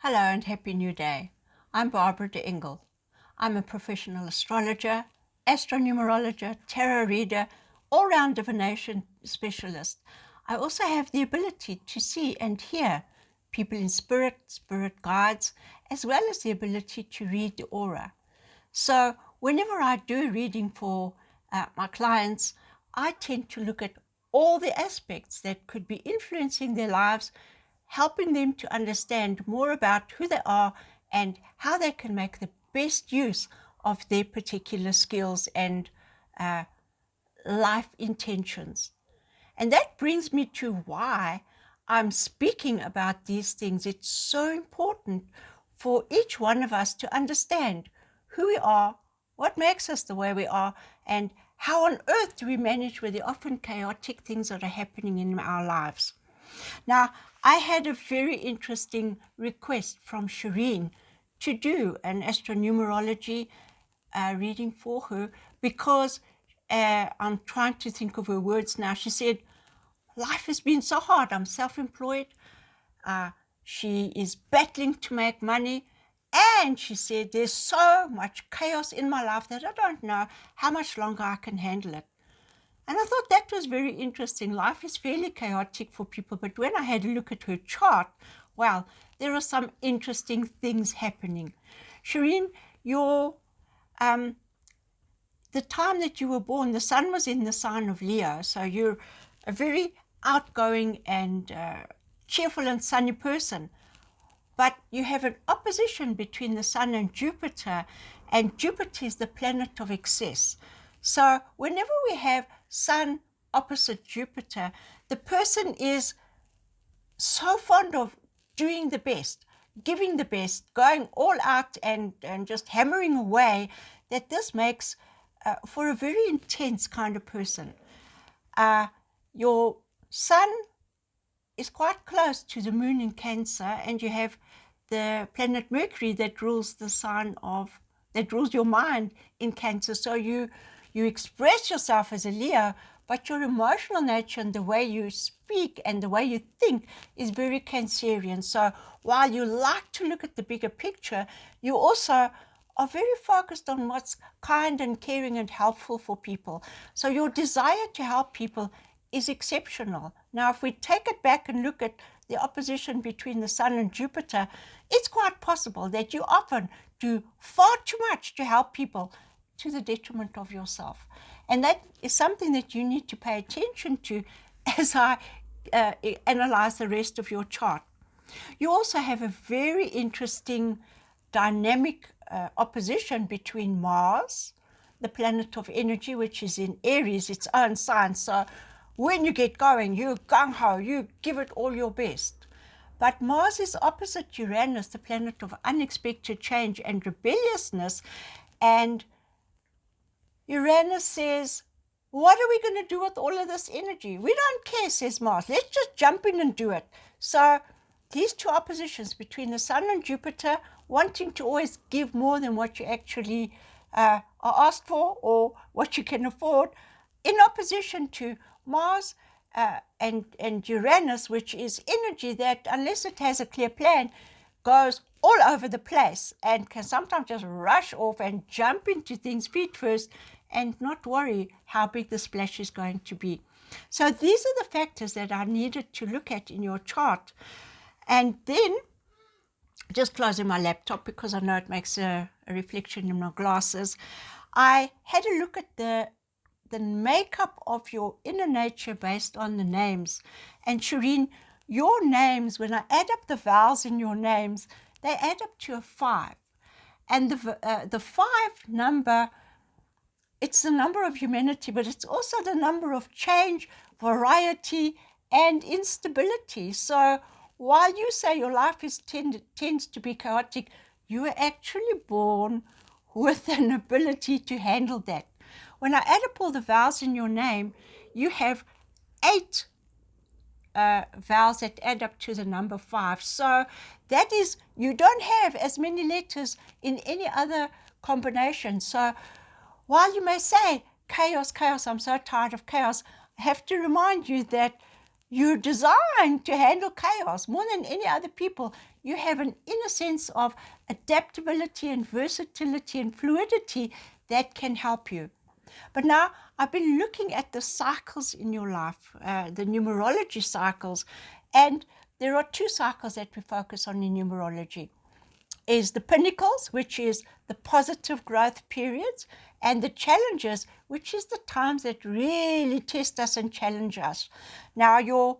Hello and happy new day. I'm Barbra de Engel. I'm a professional astrologer, astronumerologer, tarot reader, all-round divination specialist. I also have the ability to see and hear people in spirit, spirit guides, as well as the ability to read the aura. So whenever I do a reading for my clients, I tend to look at all the aspects that could be influencing their lives, helping them to understand more about who they are and how they can make the best use of their particular skills and life intentions. And that brings me to why I'm speaking about these things. It's so important for each one of us to understand who we are, what makes us the way we are, and how on earth do we manage with the often chaotic things that are happening in our lives. Now, I had a very interesting request from Shireen to do an astronumerology reading for her because I'm trying to think of her words now. She said, life has been so hard. I'm self-employed. She is battling to make money. And she said, there's so much chaos in my life that I don't know how much longer I can handle it. And I thought that was very interesting. Life is fairly chaotic for people, but when I had a look at her chart, well, there are some interesting things happening. Shireen, the time that you were born, the sun was in the sign of Leo, so you're a very outgoing and cheerful and sunny person. But you have an opposition between the sun and Jupiter is the planet of excess. So whenever we have Sun opposite Jupiter, the person is so fond of doing the best, giving the best, going all out and just hammering away, that this makes for a very intense kind of person. Your Sun is quite close to the moon in Cancer, and you have the planet Mercury that rules your mind in Cancer. So you express yourself as a Leo, but your emotional nature and the way you speak and the way you think is very Cancerian. So while you like to look at the bigger picture, you also are very focused on what's kind and caring and helpful for people. So your desire to help people is exceptional. Now, if we take it back and look at the opposition between the Sun and Jupiter, it's quite possible that you often do far too much to help people to the detriment of yourself. And that is something that you need to pay attention to as I analyze the rest of your chart. You also have a very interesting dynamic opposition between Mars, the planet of energy, which is in Aries, its own sign. So when you get going, you gung-ho, you give it all your best. But Mars is opposite Uranus, the planet of unexpected change and rebelliousness. And Uranus says, what are we going to do with all of this energy? We don't care, says Mars. Let's just jump in and do it. So these two oppositions between the Sun and Jupiter, wanting to always give more than what you actually are asked for or what you can afford, in opposition to Mars and Uranus, which is energy that, unless it has a clear plan, goes all over the place and can sometimes just rush off and jump into things feet first and not worry how big the splash is going to be. So these are the factors that I needed to look at in your chart. And then, just closing my laptop because I know it makes a reflection in my glasses, I had a look at the makeup of your inner nature based on the names. And Shireen, your names, when I add up the vowels in your names, they add up to a 5. And the 5 number, it's the number of humanity, but it's also the number of change, variety, and instability. So while you say your life tends to be chaotic, you were actually born with an ability to handle that. When I add up all the vowels in your name, you have 8 vowels that add up to the number 5. So that is, you don't have as many letters in any other combination. So while you may say, chaos, chaos, I'm so tired of chaos, I have to remind you that you're designed to handle chaos more than any other people. you have an inner sense of adaptability and versatility and fluidity that can help you. But now I've been looking at the cycles in your life, the numerology cycles, and there are two cycles that we focus on in numerology. Is the pinnacles, which is the positive growth periods, and the challenges, which is the times that really test us and challenge us. Now, your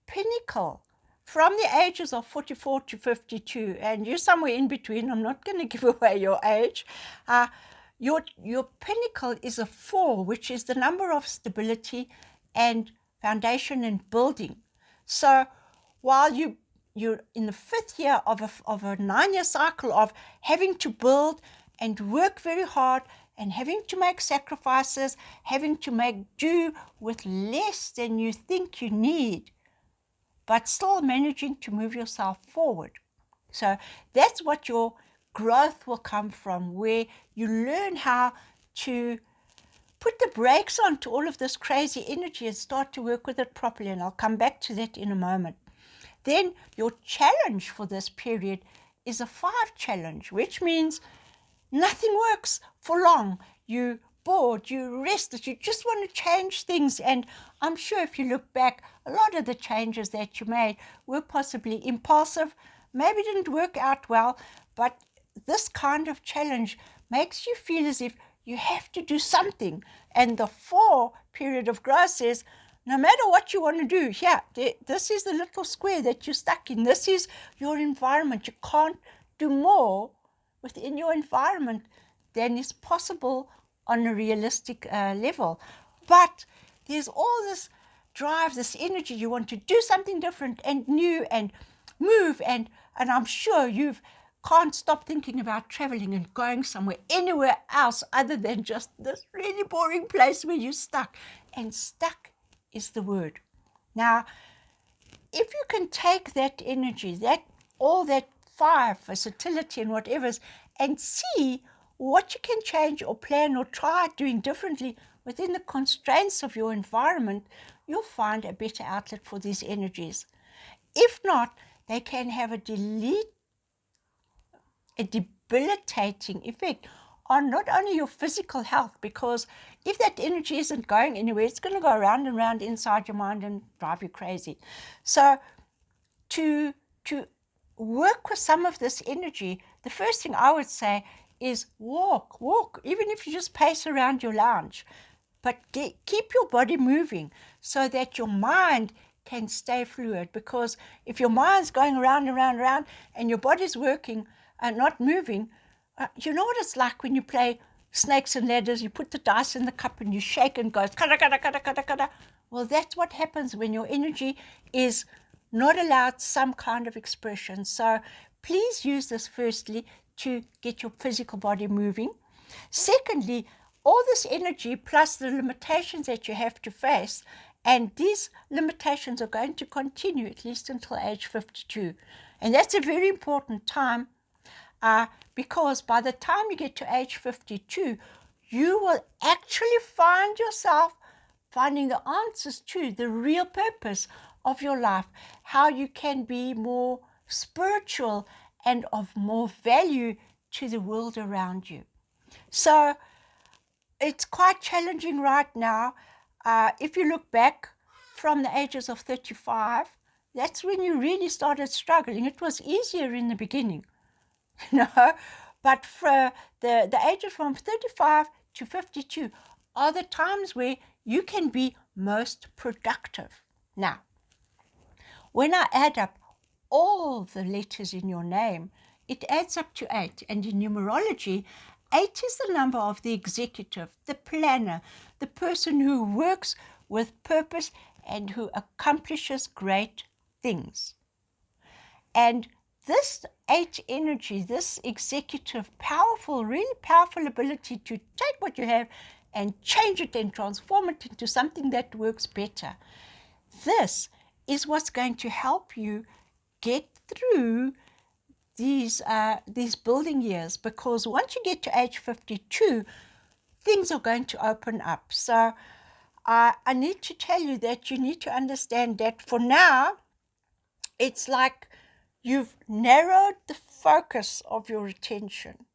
pinnacle from the ages of 44 to 52, and you're somewhere in between, I'm not going to give away your age, your pinnacle is a 4, which is the number of stability and foundation and building. So while you're in the 5th year of a 9-year cycle of having to build and work very hard and having to make sacrifices, having to make do with less than you think you need, but still managing to move yourself forward. So that's what your growth will come from, where you learn how to put the brakes on to all of this crazy energy and start to work with it properly. And I'll come back to that in a moment. Then your challenge for this period is a 5 challenge, which means nothing works for long. You bored, you restless, you just want to change things. And I'm sure if you look back, a lot of the changes that you made were possibly impulsive, maybe didn't work out well, but this kind of challenge makes you feel as if you have to do something. And the 4 period of growth says, no matter what you want to do, here, this is the little square that you're stuck in. This is your environment. You can't do more within your environment than is possible on a realistic level. But there's all this drive, this energy. You want to do something different and new and move. And I'm sure you can't stop thinking about traveling and going somewhere, anywhere else other than just this really boring place where you're stuck. And stuck is the word. Now, if you can take that energy, all that 5, versatility and whatever, and see what you can change or plan or try doing differently within the constraints of your environment, you'll find a better outlet for these energies. If not, they can have a debilitating effect on not only your physical health, because if that energy isn't going anywhere, it's going to go round and round inside your mind and drive you crazy. So to work with some of this energy, the first thing I would say is walk, even if you just pace around your lounge, but keep your body moving so that your mind can stay fluid. Because if your mind's going around and around and around and your body's working and not moving, you know what it's like when you play snakes and ladders. You put the dice in the cup and you shake and goes kada kada kada kada kada. Well, that's what happens when your energy is not allowed some kind of expression. So please use this firstly to get your physical body moving. Secondly, all this energy plus the limitations that you have to face, and these limitations are going to continue at least until age 52. And that's a very important time, because by the time you get to age 52, you will actually find yourself finding the answers to the real purpose of your life, how you can be more spiritual and of more value to the world around you. So it's quite challenging right now. If you look back from the ages of 35, that's when you really started struggling. It was easier in the beginning, but for the ages from 35 to 52 are the times where you can be most productive. Now, when I add up all the letters in your name, it adds up to 8. And in numerology, 8 is the number of the executive, the planner, the person who works with purpose and who accomplishes great things. And this 8 energy, this executive, powerful, really powerful ability to take what you have and change it and transform it into something that works better. This is what's going to help you get through these building years, because once you get to age 52, things are going to open up. So I need to tell you that you need to understand that for now, it's like you've narrowed the focus of your attention.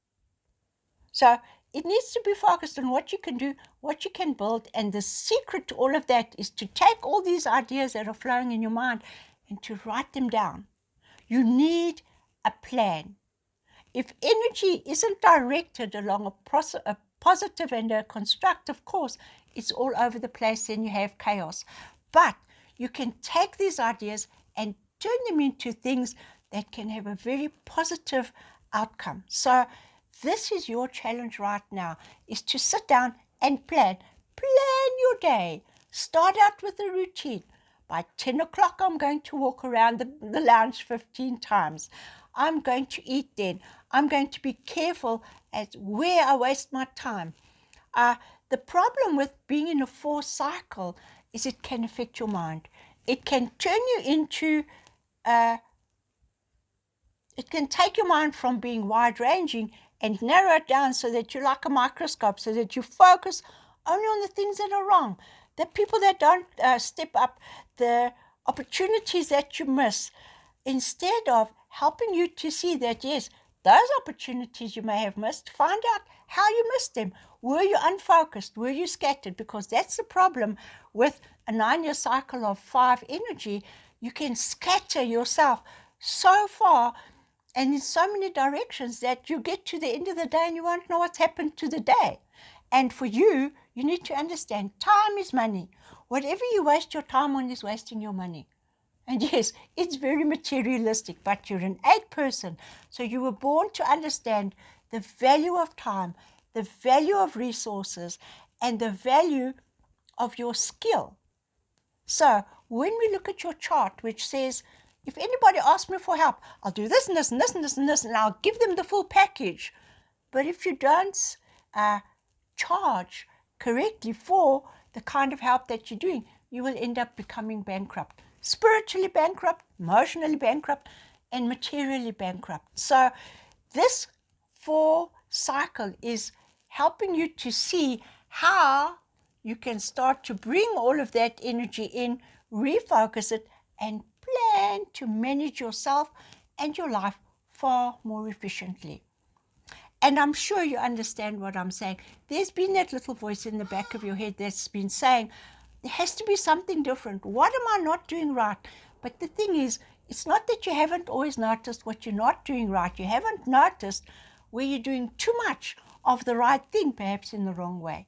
So it needs to be focused on what you can do, what you can build, and the secret to all of that is to take all these ideas that are flowing in your mind and to write them down. You need a plan. If energy isn't directed along a positive and a constructive course, it's all over the place, then you have chaos. But you can take these ideas and turn them into things that can have a very positive outcome. So this is your challenge right now, is to sit down and plan. Plan your day. Start out with a routine. By 10 o'clock, I'm going to walk around the lounge 15 times. I'm going to eat then. I'm going to be careful at where I waste my time. The problem with being in a 4 cycle is it can affect your mind. It can turn you into, it can take your mind from being wide-ranging and narrow it down so that you're like a microscope, so that you focus only on the things that are wrong, the people that don't step up, the opportunities that you miss, instead of helping you to see that, yes, those opportunities you may have missed, find out how you missed them. Were you unfocused? Were you scattered? Because that's the problem with a 9-year cycle of 5 energy. You can scatter yourself so far and in so many directions that you get to the end of the day and you won't know what's happened to the day. And for you, you need to understand time is money. Whatever you waste your time on is wasting your money. And yes, it's very materialistic, but you're an 8 person. So you were born to understand the value of time, the value of resources, and the value of your skill. So when we look at your chart, which says, if anybody asks me for help, I'll do this and this and this and this and this, and I'll give them the full package. But if you don't charge correctly for the kind of help that you're doing, you will end up becoming bankrupt. Spiritually bankrupt, emotionally bankrupt, and materially bankrupt. So this 4 cycle is helping you to see how you can start to bring all of that energy in, refocus it, and plan to manage yourself and your life far more efficiently. And I'm sure you understand what I'm saying. There's been that little voice in the back of your head that's been saying, there has to be something different. What am I not doing right? But the thing is, it's not that you haven't always noticed what you're not doing right. You haven't noticed where you're doing too much of the right thing, perhaps in the wrong way.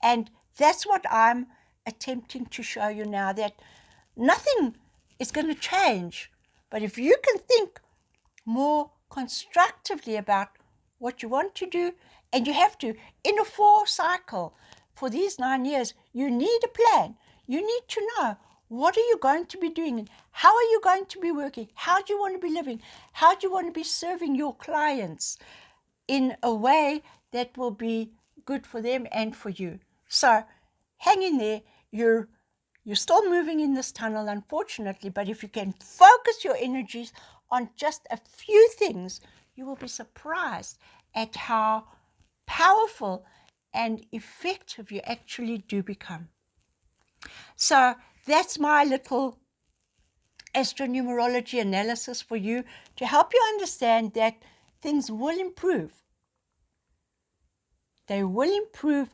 And that's what I'm attempting to show you now, that nothing is going to change. But if you can think more constructively about what you want to do, and you have to, in a 4 cycle, for these 9 years, you need a plan. You need to know, what are you going to be doing? And how are you going to be working? How do you want to be living? How do you want to be serving your clients in a way that will be good for them and for you? So hang in there. You're still moving in this tunnel, unfortunately, but if you can focus your energies on just a few things, you will be surprised at how powerful and effective you actually do become. So that's my little astronumerology analysis for you, to help you understand that things will improve. They will improve,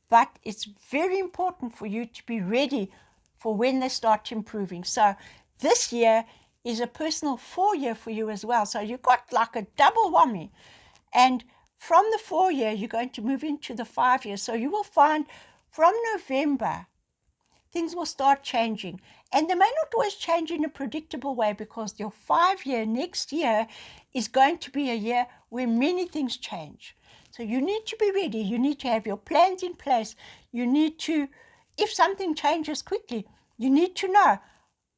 but it's very important for you to be ready for when they start improving. So this year is a personal 4 year for you as well. So you've got like a double whammy. And from the 4 year, you're going to move into the 5 year. So you will find from November, things will start changing. And they may not always change in a predictable way, because your 5 year next year is going to be a year where many things change. So you need to be ready. You need to have your plans in place. You need to, if something changes quickly, you need to know,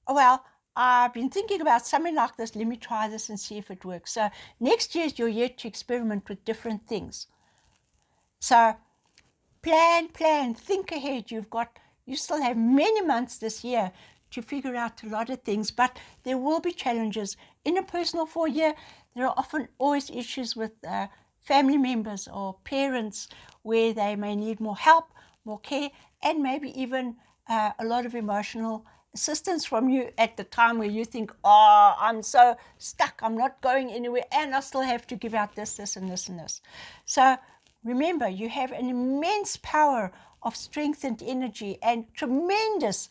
oh, well, I've been thinking about something like this. Let me try this and see if it works. So next year is your year to experiment with different things. So plan, think ahead. You still have many months this year to figure out a lot of things, but there will be challenges. In a personal 4 year, there are often always issues with family members or parents where they may need more help, more care, and maybe even a lot of emotional assistance from you at the time where you think, oh, I'm so stuck, I'm not going anywhere, and I still have to give out this, and this, and this. So remember, you have an immense power of strength and energy and tremendous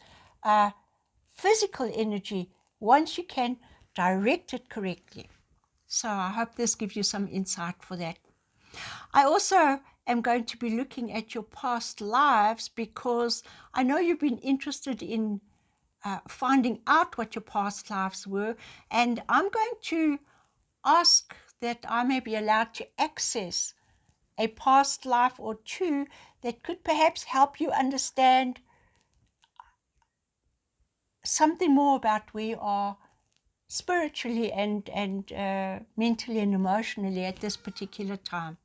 physical energy once you can direct it correctly. So I hope this gives you some insight for that. I also am going to be looking at your past lives because I know you've been interested in finding out what your past lives were, and I'm going to ask that I may be allowed to access a past life or two that could perhaps help you understand something more about where you are spiritually and mentally and emotionally at this particular time.